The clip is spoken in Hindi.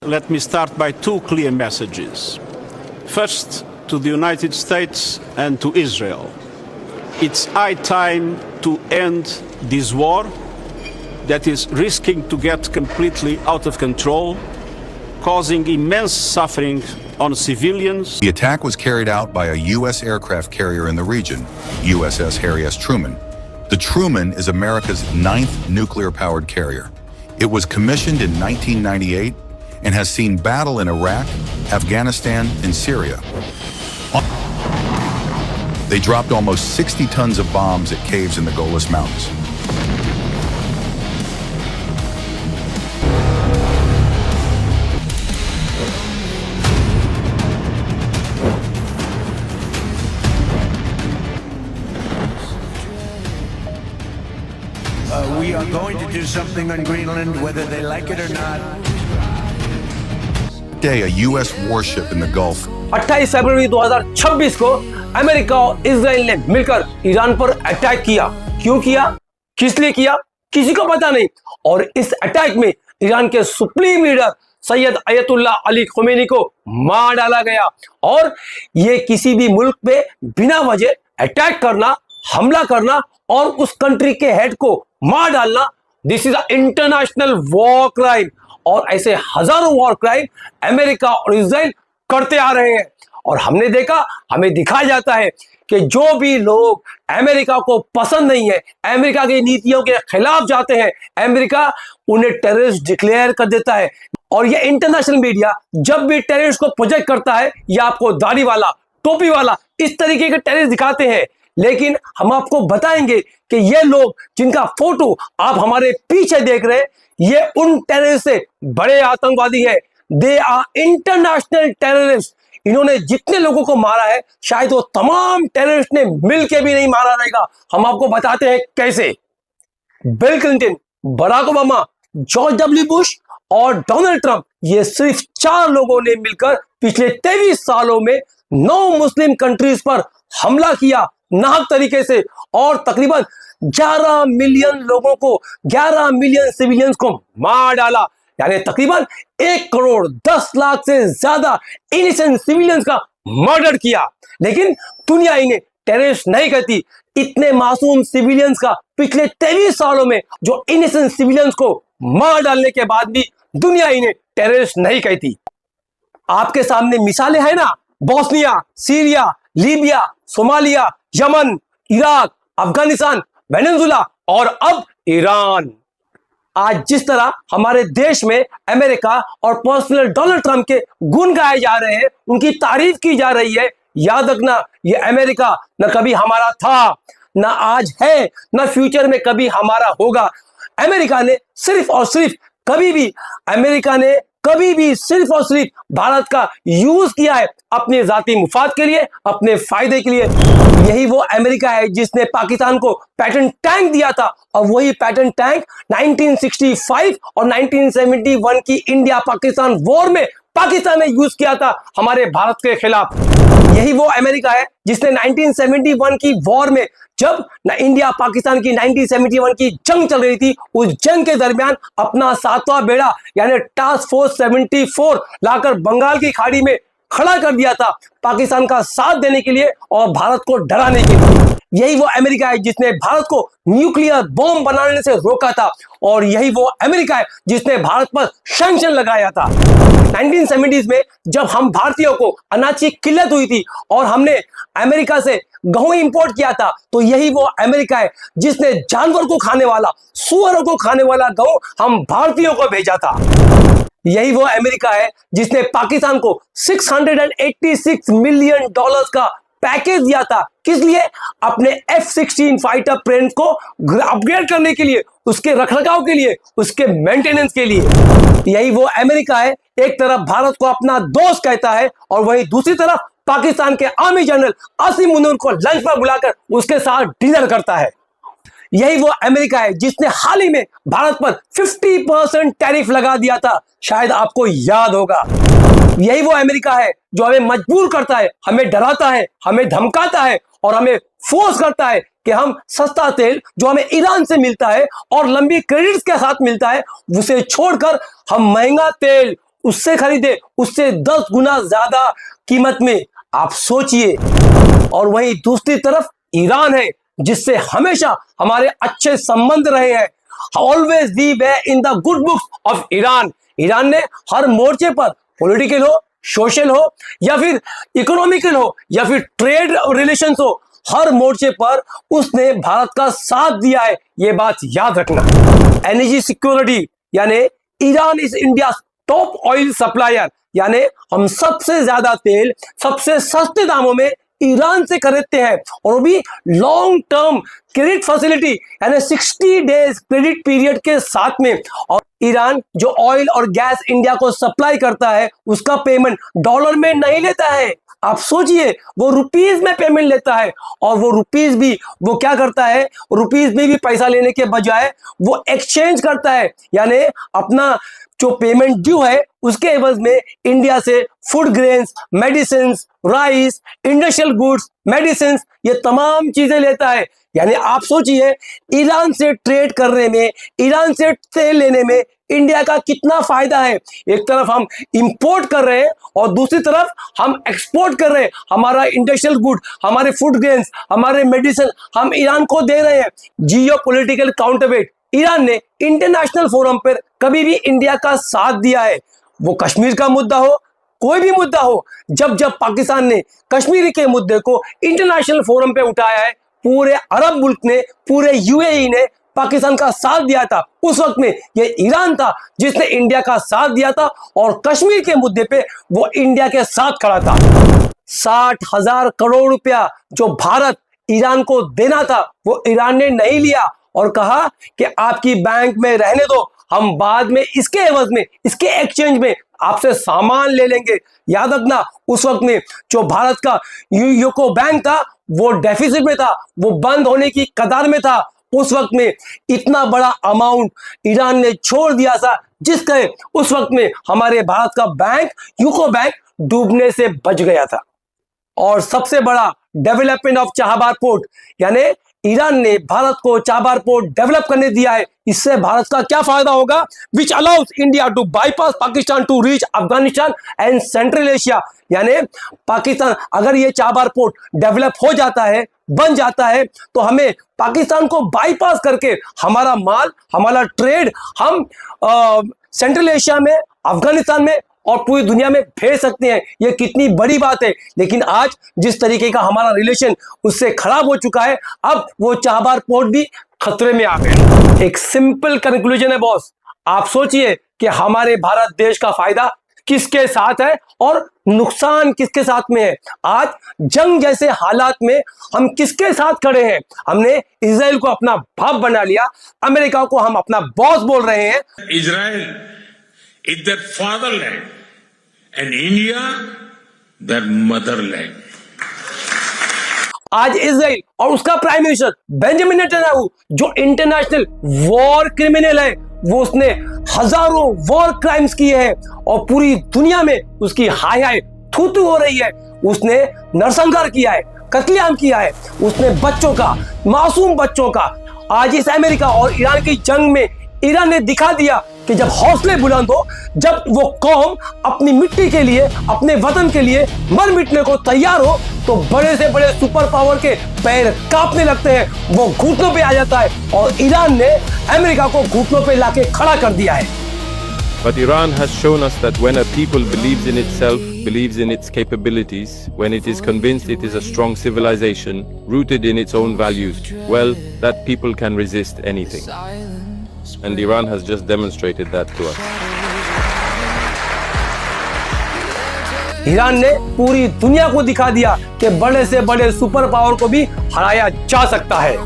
Let me start by two clear messages. First, to the United States and to Israel. It's high time to end this war that is risking to get completely out of control, causing immense suffering on civilians. The attack was carried out by a U.S. aircraft carrier in the region, USS Harry S. Truman. The Truman is America's 9th nuclear-powered carrier. It was commissioned in 1998 and has seen battle in Iraq, Afghanistan, and Syria. They dropped almost 60 tons of bombs at caves in the Golan Mountains. We are going to do something on Greenland, whether they like it or not. Today, a U.S. warship in the Gulf 28 फरवरी 2026 को अमेरिका और इजराइल ने मिलकर ईरान पर अटैक किया। क्यों किया, किस लिए किया, किसी को पता नहीं। और इस अटैक में ईरान के सुप्रीम लीडर सैयद अयतुल्ला अली खुमैनी को मार डाला गया। और ये किसी भी मुल्क पे बिना वजह अटैक करना, हमला करना और उस कंट्री के हेड को मार डालना, this is a international war crime. और ऐसे हजारों वॉर क्राइम अमेरिका और इजराइल करते आ रहे हैं। और हमने देखा, हमें दिखाया जाता है कि जो भी लोग अमेरिका को पसंद नहीं है, अमेरिका की नीतियों के खिलाफ जाते हैं, अमेरिका उन्हें टेररिस्ट डिक्लेयर कर देता है। और ये इंटरनेशनल मीडिया जब भी टेररिस्ट को प्रोजेक्ट करता है, ये आपको दाढ़ी वाला, टोपी वाला, इस तरीके के टेररिस्ट दिखाते हैं। लेकिन हम आपको बताएंगे कि ये लोग जिनका फोटो आप हमारे पीछे देख रहे हैं, ये उन टेररिस्ट से बड़े आतंकवादी है। They are international terrorist. इन्होंने जितने लोगों को मारा है, शायद वो तमाम टेररिस्ट ने मिलके भी नहीं मारा रहेगा। हम आपको बताते हैं कैसे। Bill Clinton, Barack Obama, George W Bush और डोनाल्ड ट्रंप, ये सिर्फ 4 लोगों ने मिलकर पिछले 23 सालों में 9 मुस्लिम कंट्रीज पर हमला किया नाहक तरीके से। और तकरीबन 11 मिलियन लोगों को, 11 मिलियन सिविलियंस को मार डाला। यानी तकरीबन 1 करोड़ 10 लाख से ज्यादा इनोसेंट सिविलियंस का मर्डर किया। लेकिन दुनिया इन्हें टेररिस्ट नहीं कहती। इतने मासूम सिविलियंस का पिछले 23 सालों में जो इनोसेंट सिविलियंस को मार डालने के बाद भी दुनिया इन्हें टेररिस्ट नहीं कहती। आपके सामने मिसालें हैं ना, Bosnia, Syria, Libya, Somalia, Yemen, Iraq, Afghanistan, Venezuela और अब ईरान। आज जिस तरह हमारे देश में अमेरिका और पर्सनल डोनाल्ड ट्रंप के गुण गाए जा रहे हैं, उनकी तारीफ की जा रही है, याद रखना ये अमेरिका न कभी हमारा था, न आज है, न फ्यूचर में कभी हमारा होगा। अमेरिका ने सिर्फ और सिर्फ सिर्फ और सिर्फ भारत का यूज किया है अपने जाती मुफाद के लिए, अपने फायदे के लिए। यही वो अमेरिका है जिसने पाकिस्तान को पैटर्न टैंक दिया था। और वही पैटर्न टैंक 1965 और 1971 की इंडिया पाकिस्तान वॉर में पाकिस्तान ने यूज किया था हमारे भारत के खिलाफ। यही वो अमेरिका है जिसने 1971 की वॉर में, जब इंडिया पाकिस्तान की 1971 की जंग चल रही थी, उस जंग के दरमियान अपना 7वां बेड़ा यानी टास्क फोर्स 74 लाकर बंगाल की खाड़ी में खड़ा कर दिया था पाकिस्तान का साथ देने के लिए और भारत को डराने के लिए। यही वो अमेरिका है जिसने भारत को न्यूक्लियर बॉम्ब बनाने से रोका था। और यही वो अमेरिका है जिसने भारत पर सैंक्शन लगाया था। 1970s में जब हम भारतीयों को अनाज की किल्लत हुई थी और हमने अमेरिका से गेहूं इंपोर्ट किया था, तो यही वो अमेरिका है जिसने जानवर को खाने वाला, सुअरों को खाने वाला गेहूं हम भारतीयों को भेजा था। यही वो अमेरिका है जिसने पाकिस्तान को $686 मिलियन का पैकेज दिया था। किस लिए? अपने F-16 फाइटर प्लेन को अपग्रेड करने के लिए, उसके रखरखाव के लिए, उसके मेंटेनेंस के लिए। यही वो अमेरिका है, एक तरफ भारत को अपना दोस्त कहता है और वहीं दूसरी तरफ पाकिस्तान के आर्मी जनरल आसिम मुनीर को लंच पर बुलाकर उसके साथ डिनर करता है। यही वो अमेरिका है जिसने हाल ही में भारत पर 50% टैरिफ लगा दिया था, शायद आपको याद होगा। यही वो अमेरिका है जो हमें मजबूर करता है, हमें डराता है, हमें धमकाता है और हमें फोर्स करता है कि हम सस्ता तेल जो हमें ईरान से मिलता है और लंबी क्रेडिट्स के साथ मिलता है, उसे छोड़कर हम महंगा तेल उससे खरीदे उससे 10 गुना ज्यादा कीमत में। आप सोचिए। और वहीं दूसरी तरफ ईरान है, जिससे हमेशा हमारे अच्छे संबंध रहे हैं। Always we were in the good books of Iran. Iran ने हर मोर्चे पर, पॉलिटिकल हो, सोशल हो या फिर इकोनॉमिकल हो या फिर ट्रेड रिलेशंस हो, हर मोर्चे पर उसने भारत का साथ दिया है। यह बात याद रखना। एनर्जी सिक्योरिटी, यानी Iran is India top oil supplier, यानी हम सबसे ज्यादा तेल सबसे सस्ते दामों में ईरान से खरीदते हैं, और वो भी लॉन्ग टर्म क्रेडिट फैसिलिटी यानी 60 डेज क्रेडिट पीरियड के साथ में। और ईरान जो ऑयल और गैस इंडिया को सप्लाई करता है उसका पेमेंट डॉलर में नहीं लेता है। आप सोचिए, वो रुपीज में पेमेंट लेता है, और वो रुपीज भी वो क्या करता है, रुपीज में भी पैसा लेने के बजाय वो एक्सचेंज करता है, यानी अपना जो पेमेंट ड्यू है उसके एवज में इंडिया से food grains, medicine, rice, industrial goods, medicine, ये तमाम चीजें लेता है। यानी आप सोचिए, ईरान से ट्रेड करने में, ईरान से तेल लेने में इंडिया का कितना फायदा है। एक तरफ हम इंपोर्ट कर रहे हैं और दूसरी तरफ हम एक्सपोर्ट कर रहे हैं। हमारा इंडस्ट्रियल गुड, हमारे फूड ग्रेन्स, हमारे मेडिसिन हम ईरान को दे रहे हैं। जियो पॉलिटिकल काउंटरवेट, ईरान ने इंटरनेशनल फोरम पर कभी भी इंडिया का साथ दिया है। वो कश्मीर का मुद्दा हो, कोई भी मुद्दा हो, जब जब पाकिस्तान ने कश्मीर के मुद्दे को इंटरनेशनल फोरम पे उठाया है, पूरे अरब मुल्क ने, पूरे यूएई ने पाकिस्तान का साथ दिया था। उस वक्त में ये ईरान था जिसने इंडिया का साथ दिया था, और कश्मीर के मुद्दे पे वो इंडिया के साथ खड़ा था। 60,000 करोड़ रुपया जो भारत ईरान को देना था वो ईरान ने नहीं लिया, और कहा कि आपकी बैंक में रहने दो, हम बाद में इसके एवज में, इसके एक्सचेंज में आपसे सामान ले लेंगे। याद रखना, उस वक्त में जो भारत का यूको बैंक था वो डेफिसिट में था, वो बंद होने की कतार में था। उस वक्त में इतना बड़ा अमाउंट ईरान ने छोड़ दिया था, जिसके उस वक्त में हमारे भारत का बैंक, यूको बैंक, डूबने से बच गया था। और सबसे बड़ा डेवलपमेंट ऑफ चाबहार पोर्ट, यानी ईरान ने भारत को चाबहार पोर्ट डेवलप करने दिया है। इससे भारत का क्या फायदा होगा? Which allows India to bypass Pakistan to reach Afghanistan and Central Asia. यानी पाकिस्तान, अगर ये चाबहार पोर्ट डेवलप हो जाता है, बन जाता है, तो हमें पाकिस्तान को बाईपास करके हमारा माल, हमारा ट्रेड हम सेंट्रल एशिया में, अफगानिस्तान में और पूरी दुनिया में भेज सकते हैं। ये कितनी बड़ी बात है। लेकिन आज जिस तरीके का हमारा रिलेशन उससे खराब हो चुका है, अब वो चाबहार पोर्ट भी खतरे में आ गए। एक सिंपल कंक्लूजन है बॉस, आप सोचिए कि हमारे भारत देश का फायदा किसके साथ है और नुकसान किसके साथ में है। आज जंग जैसे हालात में हम किसके साथ खड़े हैं? हमने इजराइल को अपना बाप बना लिया, अमेरिका को हम अपना बॉस बोल रहे हैं। Israel is their fatherland and India their motherland. आज इजराइल और उसका प्राइम मिनिस्टर बेंजामिन नेतन्याहू, जो इंटरनेशनल वॉर क्रिमिनल है, वो उसने हजारों वॉर क्राइम्स किए हैं और पूरी दुनिया में उसकी हाय हाय थू थू हो रही है। उसने नरसंहार किया है, कत्लेआम किया है, उसने बच्चों का, मासूम बच्चों का। आज इस अमेरिका और ईरान की जंग में ईरान ने दिखा दिया कि जब हौसले बुलंद हो, जब वो कौम अपनी मिट्टी के लिए, अपने वतन के लिए मर मिटने को तैयार हो, तो बड़े से बड़े सुपर पावर के पैर कांपने लगते हैं, वो घुटनों पे आ जाता है। और ईरान ने अमेरिका को घुटनों पे लाके खड़ा कर दिया है। But Iran has shown us that when a people believes in itself, believes in its capabilities, when it is convinced it is a strong civilization, rooted in its own values, well, that people can resist anything. And Iran has just demonstrated that to us. Iran ने पूरी दुनिया को दिखा दिया कि बड़े से बड़े सुपर पावर को भी हराया जा सकता है।